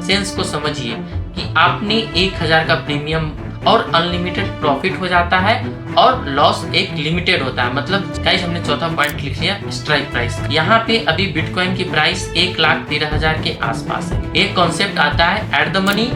Sense को समझिए कि आपने 1000 का प्रीमियम और अनलिमिटेड प्रॉफिट हो जाता है और लॉस एक लिमिटेड होता है। मतलब गाइस हमने चौथा पॉइंट लिख लिया स्ट्राइक प्राइस। यहाँ पे अभी बिटकॉइन की प्राइस 1,13,000 के आसपास है। एक कॉन्सेप्ट आता है at the money,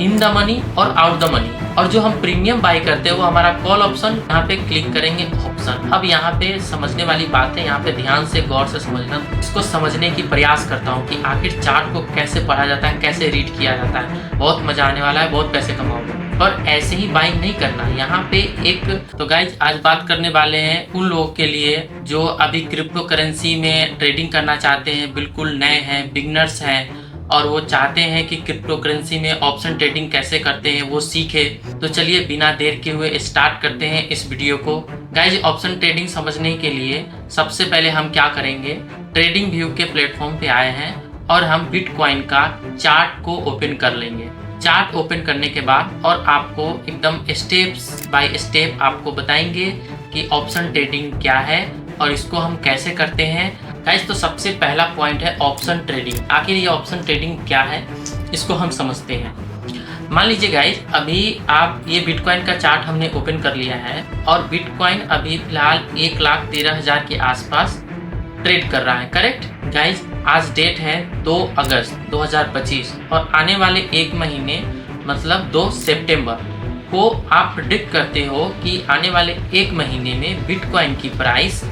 in the money और आउट द मनी। और जो हम प्रीमियम बाय करते हैं वो हमारा कॉल ऑप्शन, यहाँ पे क्लिक करेंगे ऑप्शन। अब यहाँ पे समझने वाली बात है, यहाँ पे ध्यान से गौर से समझना। इसको समझने की प्रयास करता हूँ कि आखिर चार्ट को कैसे पढ़ा जाता है, कैसे रीड किया जाता है। बहुत मजा आने वाला है, बहुत पैसे कमाओगे। पर ऐसे ही बाइंग नहीं करना। यहाँ पे एक तो गाइज आज बात करने वाले हैं उन लोगों के लिए जो अभी क्रिप्टो करेंसी में ट्रेडिंग करना चाहते हैं, बिल्कुल नए हैं, बिगनर्स हैं और वो चाहते हैं कि क्रिप्टो करेंसी में ऑप्शन ट्रेडिंग कैसे करते हैं वो सीखे। तो चलिए बिना देर के हुए स्टार्ट करते हैं इस वीडियो को। गाइज ऑप्शन ट्रेडिंग समझने के लिए सबसे पहले हम क्या करेंगे, ट्रेडिंग व्यू के प्लेटफॉर्म पे आए हैं और हम बिटकॉइन का चार्ट को ओपन कर लेंगे। चार्ट ओपन करने के बाद और आपको एकदम स्टेप्स बाय स्टेप आपको बताएंगे कि ऑप्शन ट्रेडिंग क्या है और इसको हम कैसे करते हैं। गाइस तो सबसे पहला पॉइंट है ऑप्शन ट्रेडिंग। आखिर ये ऑप्शन ट्रेडिंग क्या है इसको हम समझते हैं। मान लीजिए गाइस अभी आप ये बिटकॉइन का चार्ट हमने ओपन कर लिया है और बिटकॉइन अभी फिलहाल 1,13,000 के आसपास ट्रेड कर रहा है। करेक्ट गाइज, आज डेट है 2 अगस्त 2025 और आने वाले एक महीने मतलब 2 सितंबर को आप प्रेडिक्ट करते हो कि आने वाले एक महीने में बिटकॉइन की प्राइस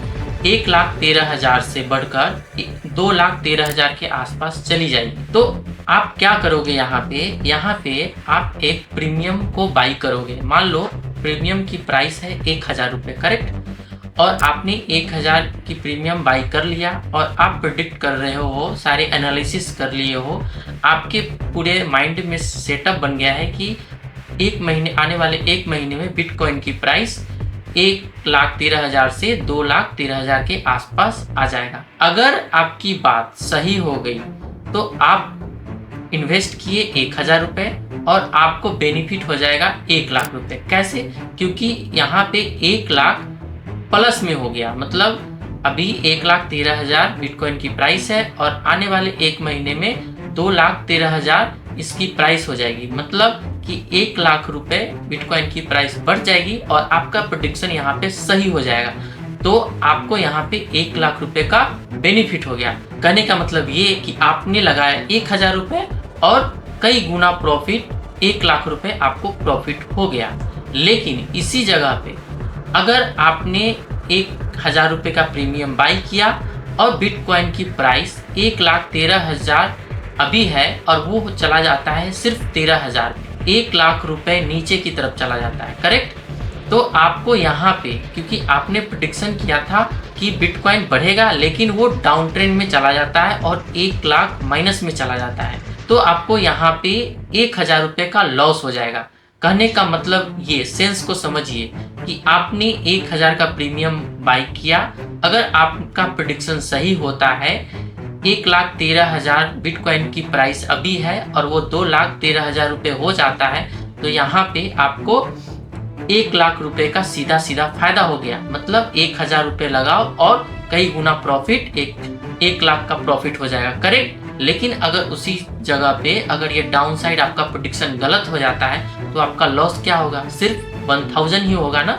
1,13,000 से बढ़कर 2,13,000 के आसपास चली जाएगी। तो आप क्या करोगे, यहाँ पे आप एक प्रीमियम को बाई करोगे। मान लो प्रीमियम की प्राइस है 1,000 रुपये। करेक्ट, और आपने 1,000 की प्रीमियम बाई कर लिया और आप प्रेडिक्ट कर रहे हो, सारे एनालिसिस कर लिए हो, आपके पूरे माइंड में सेटअप बन गया है कि आने वाले एक महीने में बिटकॉइन की प्राइस 1,13,000 से 2,13,000 के आसपास आ जाएगा। अगर आपकी बात सही हो गई तो आप इन्वेस्ट किए 1,000 रुपये और आपको बेनिफिट हो जाएगा 1,00,000 रुपये। कैसे? क्योंकि यहाँ पे 1,00,000 प्लस में हो गया। मतलब अभी 1,13,000 बिटकॉइन की प्राइस है और आने वाले एक महीने में 2,13,000 इसकी प्राइस हो जाएगी। मतलब कि 1,00,000 रुपए बिटकॉइन की प्राइस बढ़ जाएगी और आपका प्रेडिक्शन यहाँ पे सही हो जाएगा। तो आपको यहाँ पे 1,00,000 रुपए का बेनिफिट हो गया। कहने का मतलब ये कि आपने लगाया 1,000 रुपए और कई गुना प्रॉफिट, 1,00,000 रुपए आपको प्रॉफिट हो गया। लेकिन इसी जगह पे अगर आपने 1,000 रुपये का प्रीमियम बाई किया और बिटकॉइन की प्राइस 1,13,000 अभी है और वो चला जाता है सिर्फ 13,000, 1,00,000 रुपये नीचे की तरफ चला जाता है। करेक्ट, तो आपको यहाँ पे क्योंकि आपने प्रेडिक्शन किया था कि बिटकॉइन बढ़ेगा लेकिन वो डाउन ट्रेंड में चला जाता है और 1,00,000 माइनस में चला जाता है, तो आपको यहाँ पे 1,000 रुपये का लॉस हो जाएगा। कहने का मतलब ये सेंस को समझिए कि आपने 1,000 का प्रीमियम बाई किया। अगर आपका प्रेडिक्शन सही होता है 1,13,000 बिटकॉइन की प्राइस अभी है और वो 2,13,000 रुपये हो जाता है, तो यहाँ पे आपको 1,00,000 रुपये का सीधा सीधा फायदा हो गया। मतलब 1,000 रुपये लगाओ और कई गुना प्रॉफिट, 1,00,000 का प्रॉफिट हो जाएगा। करेक्ट, लेकिन अगर उसी जगह पे अगर ये डाउन साइड आपका प्रेडिक्शन गलत हो जाता है तो आपका लॉस क्या होगा, सिर्फ 1,000 ही होगा ना।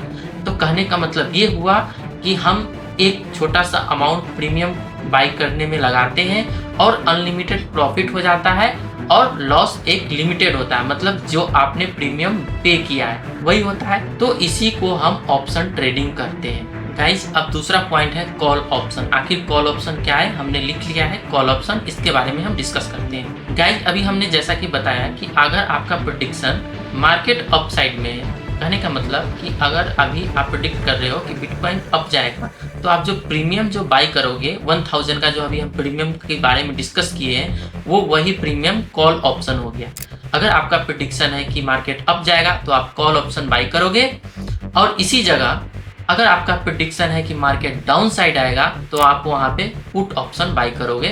तो कहने का मतलब ये हुआ कि हम एक छोटा सा अमाउंट प्रीमियम बाई करने में लगाते हैं और अनलिमिटेड प्रॉफिट हो जाता है और लॉस एक लिमिटेड होता है। मतलब जो आपने प्रीमियम पे किया है वही होता है। तो इसी को हम ऑप्शन ट्रेडिंग करते हैं। गाइस अब दूसरा पॉइंट है कॉल ऑप्शन। आखिर कॉल ऑप्शन क्या है, हमने लिख लिया है कॉल ऑप्शन, इसके बारे में हम डिस्कस करते हैं। गाइस अभी हमने जैसा कि बताया कि अगर आपका प्रेडिक्शन मार्केट अपसाइड में है, कहने का मतलब कि अगर अभी आप प्रेडिक्ट कर रहे हो कि बिटकॉइन अप जाएगा, तो आप जो प्रीमियम जो बाई करोगे 1,000 का, जो अभी हम प्रीमियम के बारे में डिस्कस किए हैं, वो वही प्रीमियम कॉल ऑप्शन हो गया। अगर आपका प्रेडिक्शन है कि मार्केट अप जाएगा तो आप कॉल ऑप्शन बाई करोगे और इसी जगह अगर आपका प्रेडिक्शन है कि मार्केट डाउन साइड आएगा तो आप वहाँ पे पुट ऑप्शन बाई करोगे।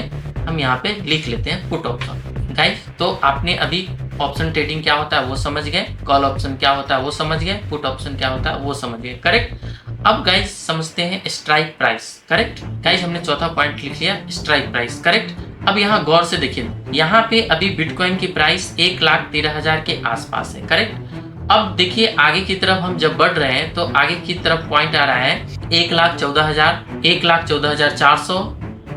हम यहाँ पे लिख लेते हैं पुट ऑप्शन। गाइस तो आपने अभी ऑप्शन ट्रेडिंग क्या होता है वो समझ गए, कॉल ऑप्शन क्या होता है वो समझ गए, पुट ऑप्शन क्या होता है वो समझ गए। करेक्ट, अब गाइस समझते हैं स्ट्राइक प्राइस। करेक्ट गाइस, हमने चौथा पॉइंट लिख लिया स्ट्राइक प्राइस। करेक्ट, अब यहाँ गौर से देखिए, यहाँ पे अभी बिटकॉइन की प्राइस 1,13,000 के आसपास है, करेक्ट। अब देखिए आगे की तरफ हम जब बढ़ रहे हैं तो आगे की तरफ पॉइंट आ रहा है 1,14,000, 1,14,400,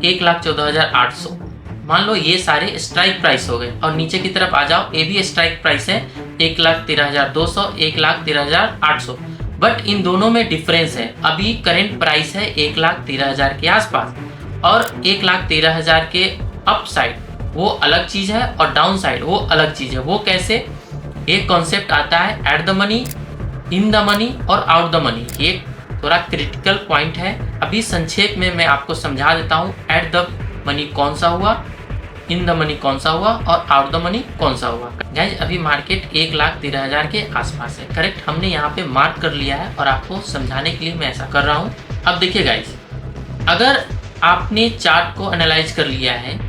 1,14,800। मान लो ये सारे स्ट्राइक प्राइस हो गए। और नीचे की तरफ आ जाओ, ये भी स्ट्राइक प्राइस है 1,13,200, 1,13,800। बट इन दोनों में डिफरेंस है। अभी करंट प्राइस है 1,13,000 के आसपास और 1,13,000 के अप साइड वो अलग चीज है और डाउन साइड वो अलग चीज है। वो कैसे? एक कॉन्सेप्ट आता है at the money, in the money और आउट द मनी। ये थोड़ा क्रिटिकल पॉइंट है। अभी संक्षेप में मैं आपको समझा देता हूँ एट द मनी कौन सा हुआ, इन द मनी कौन सा हुआ और आउट द मनी कौन सा हुआ। गाइज अभी मार्केट 1,13,000 के आसपास है, करेक्ट। हमने यहाँ पे मार्क कर लिया है और आपको समझाने के लिए मैं ऐसा कर रहा हूँ। अब देखिए गाइज, अगर आपने चार्ट को एनालाइज कर लिया है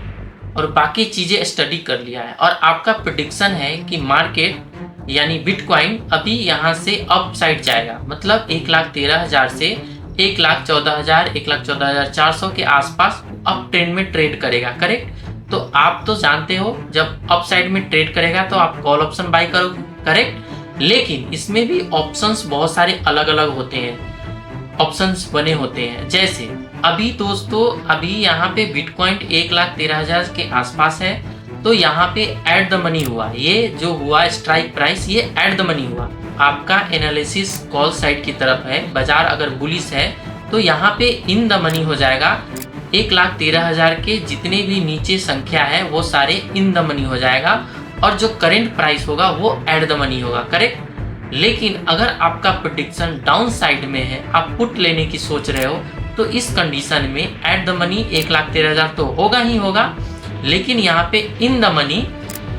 और बाकी चीज़ें स्टडी कर लिया है और आपका प्रेडिक्शन है कि मार्केट यानी बिटकॉइन अभी यहाँ से अप साइड जाएगा, मतलब 1,13,000 से 1,14,000, 1,14,400 के आसपास अप ट्रेंड में ट्रेड करेगा, करेक्ट। तो आप तो जानते हो जब अप साइड में ट्रेड करेगा तो आप कॉल ऑप्शन बाय करोगे, करेक्ट। लेकिन इसमें भी ऑप्शंस बहुत सारे अलग अलग होते हैं, ऑप्शंस बने होते हैं। जैसे अभी दोस्तों, अभी यहाँ पे बिटकॉइन 1,13,000 के आसपास है, तो यहाँ पे एट द मनी हुआ। ये जो हुआ स्ट्राइक प्राइस, ये एट द मनी हुआ। आपका एनालिसिस कॉल साइड की तरफ है, बाजार अगर बुलिश है तो यहाँ पे इन द मनी हो जाएगा। 1,13,000 के जितने भी नीचे संख्या है वो सारे इन द मनी हो जाएगा और जो करंट प्राइस होगा वो एट द मनी होगा, करेक्ट। लेकिन अगर आपका प्रेडिक्शन डाउन साइड में है, आप पुट लेने की सोच रहे हो, तो इस कंडीशन में एट द मनी 1,13,000 तो होगा ही होगा, लेकिन यहाँ पे इन द मनी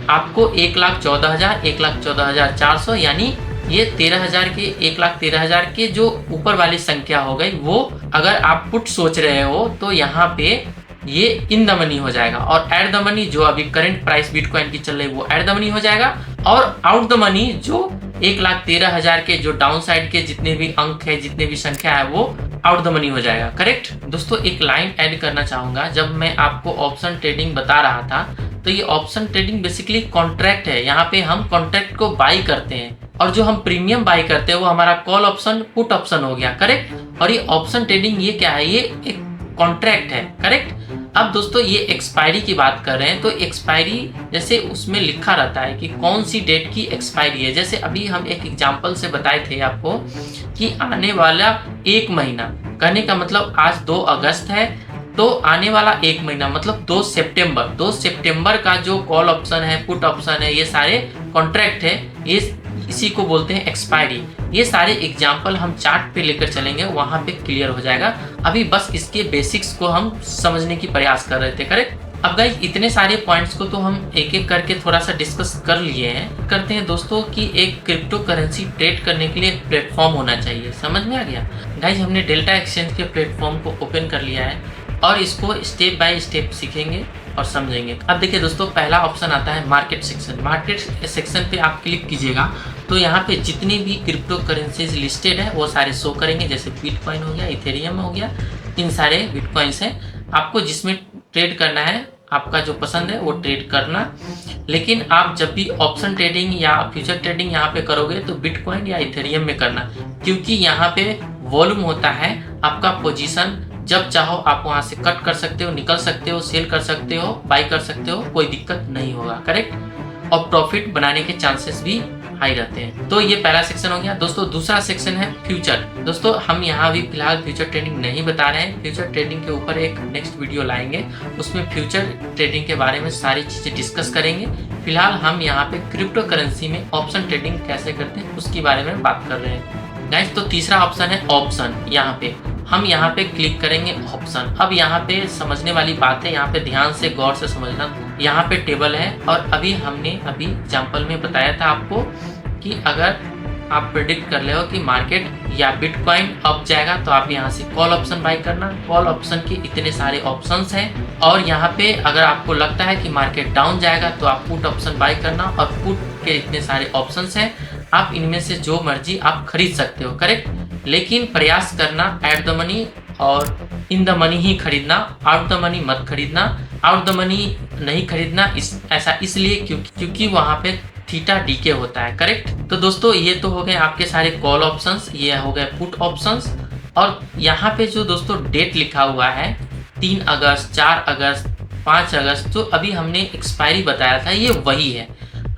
आपको 1,14,000, 1,14,400 यानी ये 13,000 के 1,13,000 के जो ऊपर वाली संख्या हो गई, वो अगर आप पुट सोच रहे हो तो यहाँ पे ये इन द मनी हो जाएगा। और एट द मनी जो अभी करंट प्राइस बिटकॉइन की चल रही है वो एट द मनी हो जाएगा। और आउट द मनी जो 1,13,000 के जो डाउन साइड के जितने भी अंक है, जितने भी संख्या है, वो आउट द मनी हो जाएगा, करेक्ट। दोस्तों एक लाइन ऐड करना चाहूंगा, जब मैं आपको ऑप्शन ट्रेडिंग बता रहा था तो ये ऑप्शन ट्रेडिंग बेसिकली कॉन्ट्रैक्ट है। यहाँ पे हम कॉन्ट्रैक्ट को बाई करते हैं और जो हम प्रीमियम बाई करते हैं वो हमारा कॉल ऑप्शन, पुट ऑप्शन हो गया, करेक्ट। और ये ऑप्शन ट्रेडिंग ये क्या है? ये एक कॉन्ट्रैक्ट है, करेक्ट। अब दोस्तों ये एक्सपायरी की बात कर रहे हैं, तो एक्सपायरी जैसे उसमें लिखा रहता है कि कौन सी डेट की एक्सपायरी है। जैसे अभी हम एक एग्जांपल से बताए थे आपको कि आने वाला एक महीना, कहने का मतलब आज 2 अगस्त है, तो आने वाला एक महीना मतलब 2 सितंबर का जो कॉल ऑप्शन है, पुट ऑप्शन है, ये सारे कॉन्ट्रैक्ट है, ये इसी को बोलते हैं एक्सपायरी। ये सारे एग्जाम्पल हम चार्ट पे लेकर चलेंगे, वहां पे क्लियर हो जाएगा। अभी बस इसके बेसिक्स को हम समझने की प्रयास कर रहे थे, करेक्ट। अब गाइस इतने सारे पॉइंट्स को तो हम एक एक करके थोड़ा सा डिस्कस कर लिए हैं। करते हैं दोस्तों कि एक क्रिप्टो करेंसी ट्रेड करने के लिए एक प्लेटफॉर्म होना चाहिए, समझ में आ गया। गाइस हमने डेल्टा एक्सचेंज के प्लेटफॉर्म को ओपन कर लिया है और इसको स्टेप बाय स्टेप सीखेंगे और समझेंगे। अब देखिए दोस्तों, पहला ऑप्शन आता है मार्केट सेक्शन। मार्केट सेक्शन पे आप क्लिक कीजिएगा तो यहाँ पे जितनी भी क्रिप्टो करेंसीज लिस्टेड है वो सारे शो करेंगे। जैसे बिटकॉइन हो गया, इथेरियम हो गया, इन सारे बिटकॉइंस हैं। आपको जिसमें ट्रेड करना है, आपका जो पसंद है वो ट्रेड करना। लेकिन आप जब भी ऑप्शन ट्रेडिंग या फ्यूचर ट्रेडिंग यहाँ पे करोगे तो बिटकॉइन या इथेरियम में करना, क्योंकि यहाँ पे वॉल्यूम होता है। आपका पोजीशन जब चाहो आप वहां से कट कर सकते हो, निकल सकते हो, सेल कर सकते हो, बाई कर सकते हो, कोई दिक्कत नहीं होगा, करेक्ट। और प्रॉफिट बनाने के चांसेस भी हाई रहते हैं। तो ये पहला सेक्शन हो गया दोस्तों। दूसरा सेक्शन है फ्यूचर। दोस्तों हम यहाँ भी फिलहाल फ्यूचर ट्रेडिंग नहीं बता रहे हैं, फ्यूचर ट्रेडिंग के ऊपर एक नेक्स्ट वीडियो लाएंगे, उसमें फ्यूचर ट्रेडिंग के बारे में सारी चीजें डिस्कस करेंगे। फिलहाल हम यहाँ पे क्रिप्टो करेंसी में ऑप्शन ट्रेडिंग कैसे करते हैं उसके बारे में बात कर रहे हैं। गाइस तो तीसरा ऑप्शन है ऑप्शन। यहाँ पे हम यहाँ पे क्लिक करेंगे ऑप्शन। अब यहाँ पे समझने वाली बात है, यहाँ पे ध्यान से गौर से समझना। यहाँ पे टेबल है और हमने एग्जाम्पल में बताया था आपको कि अगर आप प्रेडिक्ट कर ले हो कि मार्केट या बिटकॉइन अप जाएगा तो आप यहाँ से कॉल ऑप्शन बाय करना। कॉल ऑप्शन के इतने सारे ऑप्शंस हैं और यहाँ पे अगर आपको लगता है कि मार्केट डाउन जाएगा तो आप पुट ऑप्शन बाय करना। और पुट के इतने सारे ऑप्शंस हैं, आप इनमें से जो मर्जी आप खरीद सकते हो, करेक्ट। लेकिन प्रयास करना एट द मनी और इन द मनी ही खरीदना, आउट द मनी मत खरीदना। आउट द मनी नहीं खरीदना, ऐसा इसलिए क्योंकि वहाँ पे थीटा डीके होता है। करेक्ट। तो दोस्तों ये तो हो गए आपके सारे कॉल ऑप्शंस, ये हो गए पुट ऑप्शंस। और यहाँ पे जो दोस्तों डेट लिखा हुआ है 3 अगस्त, 4 अगस्त, 5 अगस्त, जो अभी हमने एक्सपायरी बताया था, ये वही है।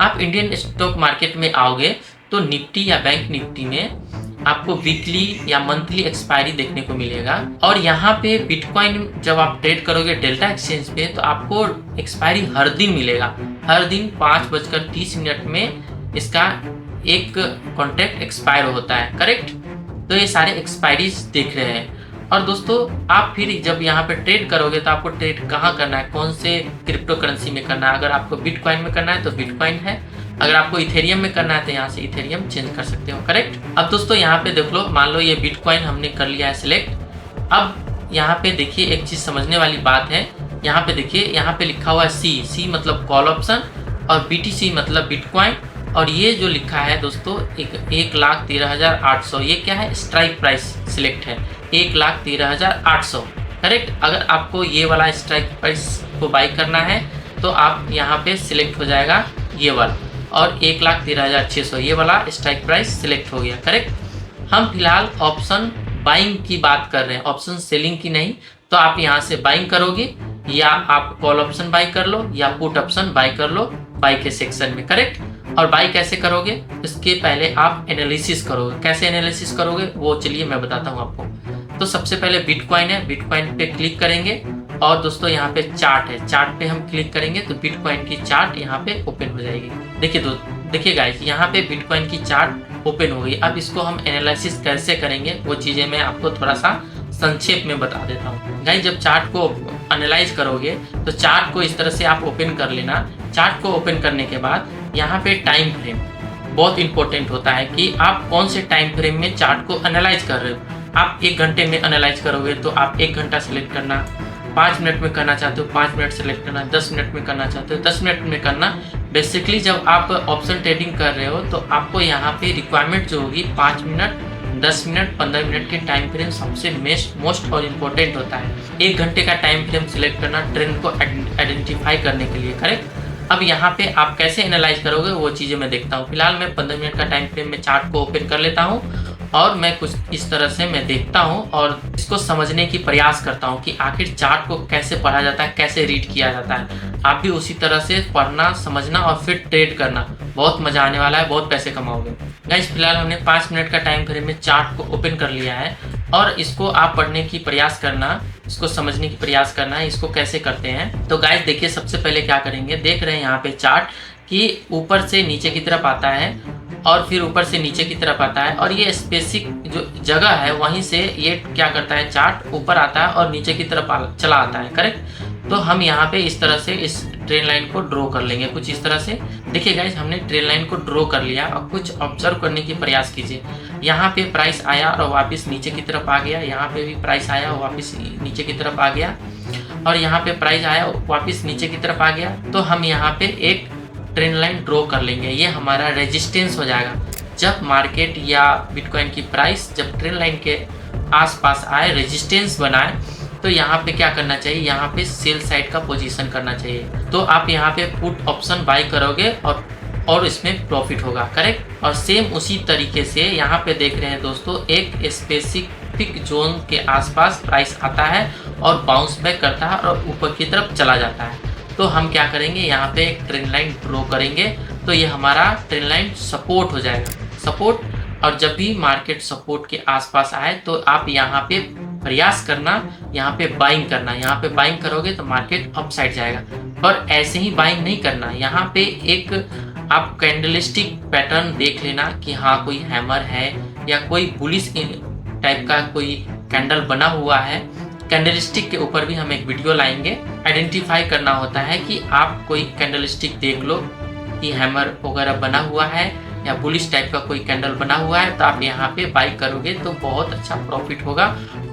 आप इंडियन स्टॉक मार्केट में आओगे तो निफ्टी या बैंक निफ्टी में आपको वीकली या मंथली एक्सपायरी देखने को मिलेगा। और यहाँ पे बिटकॉइन जब आप ट्रेड करोगे डेल्टा एक्सचेंज पे, तो आपको एक्सपायरी हर दिन मिलेगा। हर दिन 5:30 में इसका एक कॉन्ट्रैक्ट एक्सपायर होता है। करेक्ट। तो ये सारे एक्सपायरीज देख रहे हैं। और दोस्तों आप फिर जब यहाँ पे ट्रेड करोगे तो आपको ट्रेड कहाँ करना है, कौन से क्रिप्टो करेंसी में करना है। अगर आपको बिटकॉइन में करना है तो बिटकॉइन है, अगर आपको इथेरियम में करना है तो यहाँ से इथेरियम चेंज कर सकते हो। करेक्ट। अब दोस्तों यहाँ पे देख लो, मान लो ये बिटकॉइन हमने कर लिया है सिलेक्ट। अब यहाँ पे देखिए एक चीज समझने वाली बात है, यहाँ पे देखिए यहाँ पे लिखा हुआ है सी मतलब कॉल ऑप्शन और BTC मतलब बिटकॉइन। और ये जो लिखा है दोस्तों 1,13,800, ये क्या है, स्ट्राइक प्राइस सिलेक्ट है 1,13,800। करेक्ट। अगर आपको ये वाला स्ट्राइक प्राइस को बाई करना है तो आप यहाँ पे सिलेक्ट हो जाएगा ये वाला, और 1,13,600 ये वाला स्ट्राइक प्राइस सिलेक्ट हो गया। करेक्ट। हम फिलहाल ऑप्शन बाइंग की बात कर रहे हैं, ऑप्शन सेलिंग की नहीं। तो आप यहाँ से बाइंग करोगे, या आप कॉल ऑप्शन बाई कर लो या पुट ऑप्शन बाई कर लो बाई के सेक्शन में। करेक्ट। और बाई कैसे करोगे, इसके पहले आप एनालिसिस करोगे। कैसे एनालिसिस करोगे वो चलिए मैं बताता हूँ आपको। तो सबसे पहले बिटकॉइन है, बिटकॉइन पे क्लिक करेंगे और दोस्तों यहाँ पे चार्ट है, चार्ट पे हम क्लिक करेंगे तो बिटकॉइन की चार्ट यहाँ पे ओपन हो जाएगी। देखिए गाइस, यहाँ पे बिटकॉइन की चार्ट ओपन हो गई। अब इसको हम एनालिसिस कैसे करेंगे वो चीज़ें मैं आपको थोड़ा सा संक्षेप में बता देता हूँ। गाइस जब चार्ट को एनालाइज करोगे तो चार्ट को इस तरह से आप ओपन कर लेना। चार्ट को ओपन करने के बाद यहाँ पे टाइम फ्रेम बहुत इंपॉर्टेंट होता है कि आप कौन से टाइम फ्रेम में चार्ट को एनालाइज कर रहे हो। आप 1 घंटे में एनालाइज करोगे तो आप 1 घंटा सेलेक्ट करना, 5 मिनट में करना चाहते हो 5 मिनट सेलेक्ट करना, 10 मिनट में करना चाहते हो 10 मिनट में करना। बेसिकली जब आप ऑप्शन ट्रेडिंग कर रहे हो तो आपको यहाँ पे रिक्वायरमेंट जो होगी 5 मिनट, 10 मिनट, 15 मिनट के टाइम फ्रेम सबसे मोस्ट और इम्पोर्टेंट होता है। 1 घंटे का टाइम फ्रेम सिलेक्ट करना ट्रेंड को आइडेंटिफाई करने के लिए। करेक्ट। अब यहाँ पे आप कैसे एनालाइज करोगे वो चीज़ें मैं देखता हूँ। फिलहाल मैं 15 मिनट का टाइम फ्रेम में चार्ट को ओपन कर लेता हूँ और मैं कुछ इस तरह से मैं देखता हूँ और इसको समझने की प्रयास करता हूँ कि आखिर चार्ट को कैसे पढ़ा जाता है, कैसे रीड किया जाता है। आप भी उसी तरह से पढ़ना, समझना और फिर ट्रेड करना। बहुत मजा आने वाला है, बहुत पैसे कमाओगे। गाइस फिलहाल हमने 5 मिनट का टाइम फ्रेम में चार्ट को ओपन कर लिया है और इसको आप पढ़ने की प्रयास करना, इसको समझने की प्रयास करना है। इसको कैसे करते हैं तो गाइस देखिए, सबसे पहले क्या करेंगे, देख रहे हैं यहाँ पे चार्ट कि ऊपर से नीचे की तरफ आता है और फिर ऊपर से नीचे की तरफ आता है और ये स्पेसिफिक जो जगह है वहीं से ये क्या करता है, चार्ट ऊपर आता है और नीचे की तरफ चला आता है। करेक्ट। तो हम यहाँ पे इस तरह से इस ट्रेन लाइन को ड्रॉ कर लेंगे कुछ इस तरह से। देखिए गाइस हमने ट्रेन लाइन को ड्रॉ कर लिया और कुछ ऑब्जर्व करने की प्रयास कीजिए। यहाँ पे प्राइस आया और वापस नीचे की तरफ आ गया, यहाँ पे भी प्राइस आया और वापस नीचे की तरफ आ गया, और यहाँ पे प्राइस आया वापस नीचे की तरफ आ गया। तो हम यहाँ पे एक ट्रेंड लाइन ड्रॉ कर लेंगे, ये हमारा रेजिस्टेंस हो जाएगा। जब मार्केट या बिटकॉइन की प्राइस जब ट्रेंड लाइन के आसपास आए, रेजिस्टेंस बनाए, तो यहाँ पे क्या करना चाहिए, यहाँ पे सेल साइड का पोजीशन करना चाहिए। तो आप यहाँ पे पुट ऑप्शन बाय करोगे और इसमें प्रॉफिट होगा। करेक्ट। और सेम उसी तरीके से यहाँ पे देख रहे हैं दोस्तों, एक स्पेसिफिक जोन के आसपास प्राइस आता है और बाउंस बैक करता है और ऊपर की तरफ चला जाता है। तो हम क्या करेंगे, यहाँ पे एक ट्रेंड लाइन ड्रॉ करेंगे तो ये हमारा ट्रेंड लाइन सपोर्ट हो जाएगा, सपोर्ट। और जब भी मार्केट सपोर्ट के आसपास आए तो आप यहाँ पे प्रयास करना, यहाँ पे बाइंग करना। यहाँ पे बाइंग करोगे तो मार्केट अप साइड जाएगा। और ऐसे ही बाइंग नहीं करना, यहाँ पे एक आप कैंडलस्टिक पैटर्न देख लेना कि हाँ कोई हैमर है या कोई बुलिश टाइप का कोई कैंडल बना हुआ है। कैंडलस्टिक के ऊपर भी हम एक वीडियो लाएंगे। आइडेंटिफाई करना होता है कि आप कोई कैंडलस्टिक देख लो कि हैमर वगैरह बना हुआ है या बुलिश टाइप का कोई कैंडल बना हुआ है, तो आप यहाँ पे बाई करोगे तो बहुत अच्छा प्रॉफिट होगा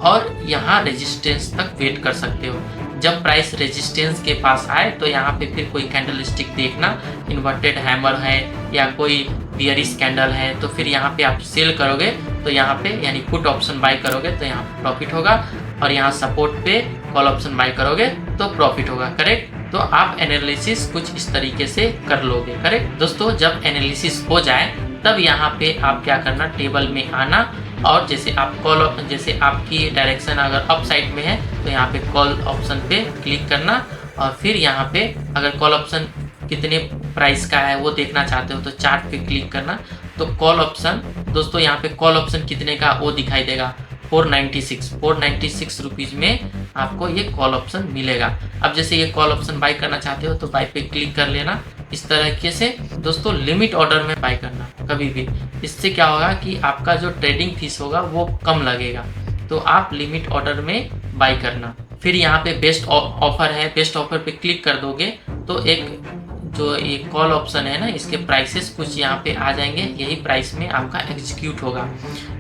और यहाँ रेजिस्टेंस तक वेट कर सकते हो। जब प्राइस रेजिस्टेंस के पास आए तो यहाँ पे फिर कोई कैंडलस्टिक देखना, इन्वर्टेड हैमर है या कोई बियरिश कैंडल है, तो फिर यहाँ पे आप सेल करोगे तो यहाँ पे यानी पुट ऑप्शन बाई करोगे तो यहाँ पे प्रॉफिट होगा और यहाँ सपोर्ट पे कॉल ऑप्शन बाय करोगे तो प्रॉफिट होगा। करेक्ट। तो आप एनालिसिस कुछ इस तरीके से कर लोगे। करेक्ट दोस्तों, जब एनालिसिस हो जाए तब यहाँ पे आप क्या करना, टेबल में आना और जैसे आपकी डायरेक्शन अगर अप साइड में है तो यहाँ पे कॉल ऑप्शन पे क्लिक करना और फिर यहाँ पे अगर कॉल ऑप्शन कितने प्राइस का है वो देखना चाहते हो तो चार्ट पे क्लिक करना। तो कॉल ऑप्शन दोस्तों यहाँ पे कॉल ऑप्शन कितने का वो दिखाई देगा, 496 रुपीज़ में आपको ये कॉल ऑप्शन मिलेगा। अब जैसे ये कॉल ऑप्शन बाय करना चाहते हो तो बाय पे क्लिक कर लेना। इस तरीके से दोस्तों लिमिट ऑर्डर में बाय करना कभी भी। इससे क्या होगा कि आपका जो ट्रेडिंग फीस होगा वो कम लगेगा। तो आप लिमिट ऑर्डर में बाय करना। फिर यहाँ पे बेस्ट ऑफर है, बेस्ट ऑफर पे क्लिक कर दोगे तो एक जो ये कॉल ऑप्शन है ना, इसके प्राइसेस कुछ यहाँ पे आ जाएंगे, यही प्राइस में आपका एग्जीक्यूट होगा।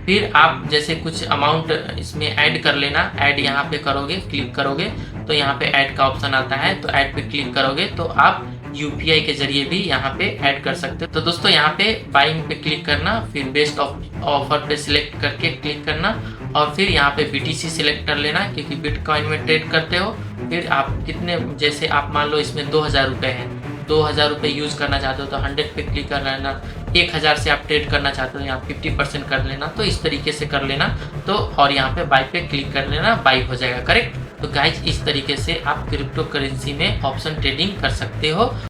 फिर आप जैसे कुछ अमाउंट इसमें ऐड कर लेना। ऐड यहाँ पे करोगे, क्लिक करोगे तो यहाँ पे ऐड का ऑप्शन आता है, तो ऐड पे क्लिक करोगे तो आप यूपीआई के जरिए भी यहाँ पे ऐड कर सकते हो। तो दोस्तों यहाँ पे बाइंग पे क्लिक करना, फिर बेस्ट ऑफर पे सिलेक्ट करके क्लिक करना और फिर यहाँ पे BTC सिलेक्ट कर लेना क्योंकि बिटकॉइन में ट्रेड करते हो। फिर आप कितने, जैसे आप मान लो इसमें 2000 रुपये हैं, 2000 रुपये यूज़ करना चाहते हो तो 100 पे क्लिक कर लेना। 1000 से आप ट्रेड करना चाहते हो यहाँ 50% कर लेना। तो इस तरीके से कर लेना तो और यहाँ पे बाई पे क्लिक कर लेना, बाई हो जाएगा। करेक्ट। तो गाइज इस तरीके से आप क्रिप्टो करेंसी में ऑप्शन ट्रेडिंग कर सकते हो।